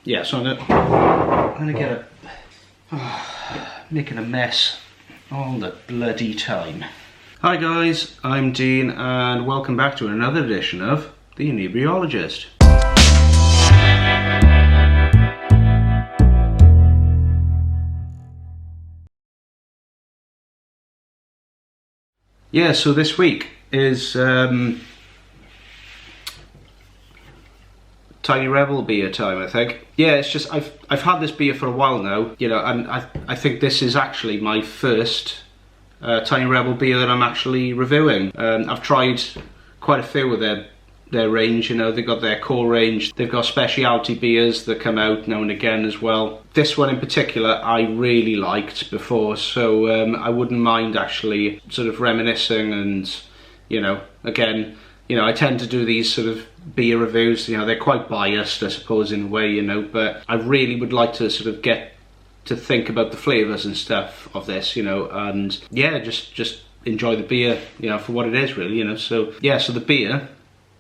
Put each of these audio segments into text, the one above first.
yeah, so I'm gonna get making a mess all the bloody time. Hi guys, I'm Dean and welcome back to another edition of The Inebriologist. Yeah, so this week is Tiny Rebel beer time, I think. Yeah, it's just I've had this beer for a while now, you know, and I think this is actually my first Tiny Rebel beer that I'm actually reviewing. I've tried quite a few of their range, you know. They've got their core range, they've got specialty beers that come out now and again as well. This one in particular I really liked before, so I wouldn't mind actually sort of reminiscing and, you know, again, you know, I tend to do these sort of beer reviews, you know, they're quite biased I suppose in a way, you know, but I really would like to sort of get to think about the flavours and stuff of this, you know, and yeah, just enjoy the beer, you know, for what it is really, you know. So yeah, so the beer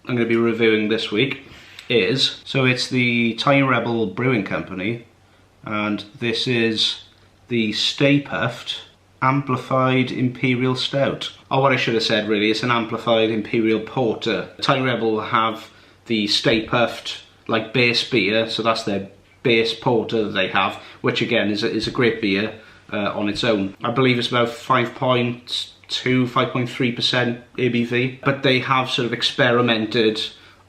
I'm going to be reviewing this week is, so it's the Tiny Rebel Brewing Company, and this is the Stay Puft Amplified Imperial Stout. Or what I should have said really, it's an Amplified Imperial Porter. Tiny Rebel have the Stay Puft like base beer, so that's their base porter that they have, which again is a great beer on its own. I believe it's about 5.3% ABV, but they have sort of experimented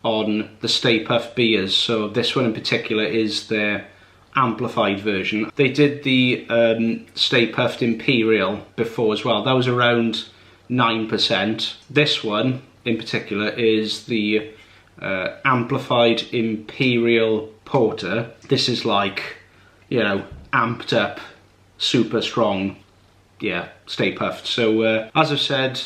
on the Stay Puft beers, so this one in particular is their amplified version. They did the Stay Puft Imperial before as well, that was around 9%. This one in particular is the Amplified Imperial Porter. This is like, you know, amped up, super strong, yeah, Stay Puft. So as I've said,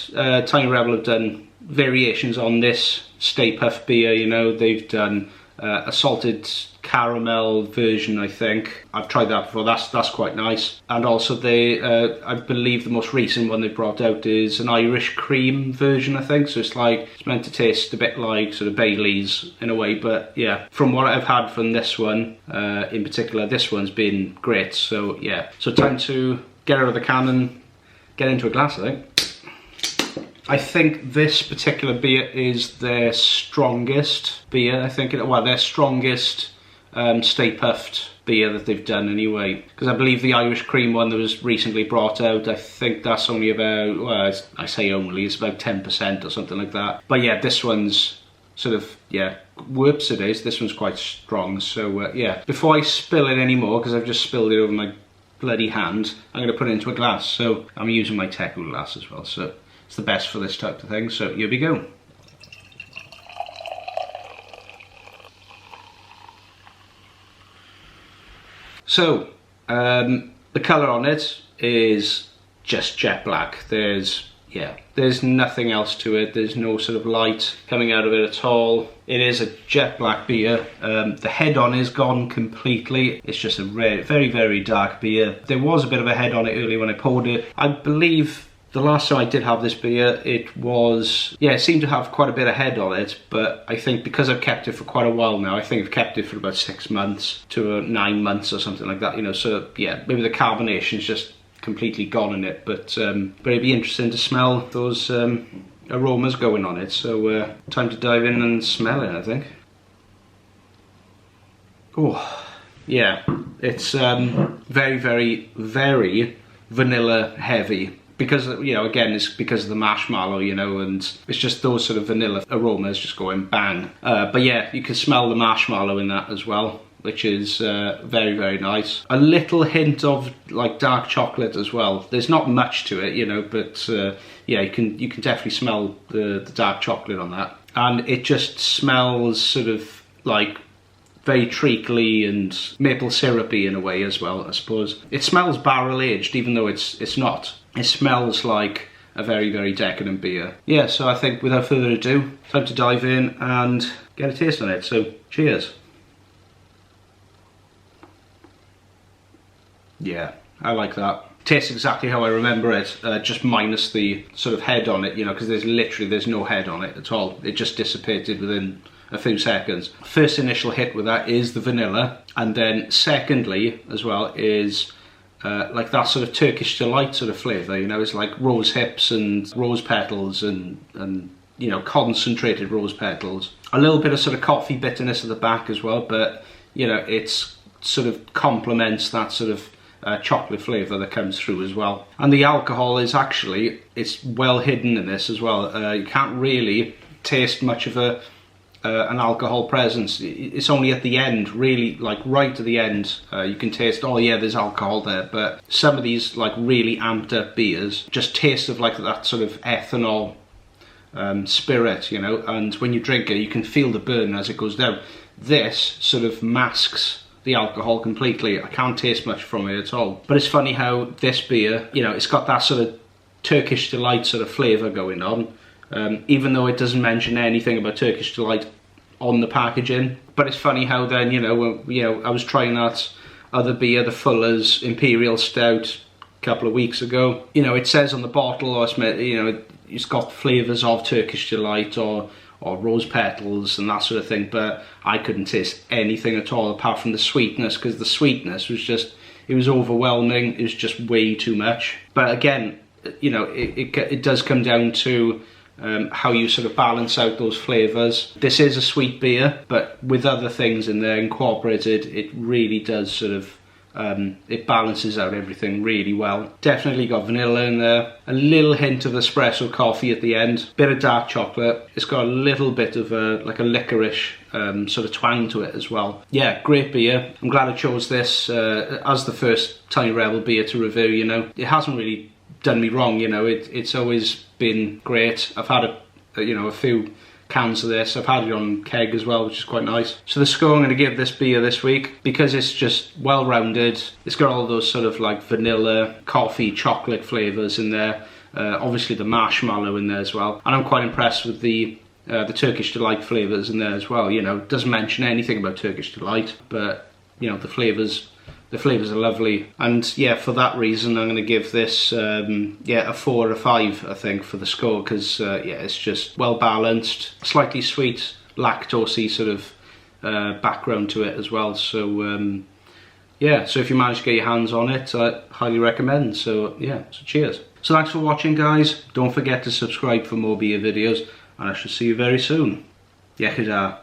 Tiny Rebel have done variations on this Stay Puft beer, you know. They've done a salted caramel version, I think. I've tried that before, that's quite nice. And also they, I believe the most recent one they brought out is an Irish cream version, I think. So it's like, it's meant to taste a bit like sort of Bailey's in a way, but yeah, from what I've had from this one, in particular, this one's been great. So yeah, so time to get out of the can and get into a glass, I think. I think this particular beer is their strongest beer, I think. Well, their strongest Stay Puft beer that they've done anyway. Because I believe the Irish cream one that was recently brought out, I think that's only about, well, I say only, it's about 10% or something like that. But yeah, this one's sort of, yeah, whoops it is, this one's quite strong. So yeah, before I spill it anymore, because I've just spilled it over my bloody hand, I'm going to put it into a glass. So I'm using my Teku glass as well, so it's the best for this type of thing, so here we go. So, the colour on it is just jet black. There's nothing else to it. There's no sort of light coming out of it at all. It is a jet black beer. The head on is gone completely. It's just a very, very dark beer. There was a bit of a head on it earlier when I poured it. I believe the last time I did have this beer, it was, yeah, it seemed to have quite a bit of head on it, but I think because I've kept it for quite a while now, I think I've kept it for about 6 months to 9 months or something like that, you know, so yeah, maybe the carbonation's just completely gone in it, but it'd be interesting to smell those aromas going on it, so time to dive in and smell it, I think. Oh, yeah, it's very, very, very vanilla heavy. Because, you know, again, it's because of the marshmallow, you know, and it's just those sort of vanilla aromas just going bang. But yeah, you can smell the marshmallow in that as well, which is very, very nice. A little hint of like dark chocolate as well. There's not much to it, you know, but yeah, you can definitely smell the dark chocolate on that. And it just smells sort of like very treacly and maple syrupy in a way as well, I suppose. It smells barrel aged, even though it's not. It smells like a very, very decadent beer. Yeah, so I think without further ado, time to dive in and get a taste on it. So, cheers. Yeah, I like that. Tastes exactly how I remember it, just minus the sort of head on it, you know, because there's no head on it at all. It just dissipated within a few seconds. First initial hit with that is the vanilla, and then secondly as well is like that sort of Turkish delight sort of flavour, you know, it's like rose hips and rose petals and you know, concentrated rose petals. A little bit of sort of coffee bitterness at the back as well, but you know, it's sort of complements that sort of chocolate flavour that comes through as well. And the alcohol is actually, it's well hidden in this as well. You can't really taste much of an alcohol presence. It's only at the end, really, like right at the end, you can taste, oh yeah, there's alcohol there. But some of these like really amped up beers just taste of like that sort of ethanol spirit, you know, and when you drink it you can feel the burn as it goes down. This sort of masks the alcohol completely. I can't taste much from it at all. But it's funny how this beer, you know, it's got that sort of Turkish delight sort of flavour going on, even though it doesn't mention anything about Turkish delight on the packaging. But it's funny how then, you know, I was trying that other beer, the Fuller's Imperial Stout, a couple of weeks ago. You know, it says on the bottle, or you know, it's got flavours of Turkish delight or rose petals and that sort of thing, but I couldn't taste anything at all apart from the sweetness, because the sweetness was just, it was overwhelming. It was just way too much. But again, you know, it does come down to how you sort of balance out those flavours. This is a sweet beer, but with other things in there incorporated, it really does sort of it balances out everything really well. Definitely got vanilla in there, a little hint of espresso coffee at the end, bit of dark chocolate. It's got a little bit of like a licorice sort of twang to it as well. Yeah, great beer. I'm glad I chose this as the first Tiny Rebel beer to review. You know, it hasn't really done me wrong. You know, it's always been great. I've had a few cans of this. I've had it on keg as well, which is quite nice. So the score I'm going to give this beer this week, because it's just well rounded, it's got all those sort of like vanilla, coffee, chocolate flavours in there, obviously the marshmallow in there as well, and I'm quite impressed with the Turkish delight flavours in there as well. You know, it doesn't mention anything about Turkish delight, but you know, the flavours are lovely. And yeah, for that reason I'm going to give this a 4 or a 5, I think, for the score, because yeah, it's just well balanced, slightly sweet, lactosey sort of background to it as well. So yeah, so if you manage to get your hands on it, I highly recommend. So yeah, so cheers. So thanks for watching, guys. Don't forget to subscribe for more beer videos, and I shall see you very soon. Iechyd.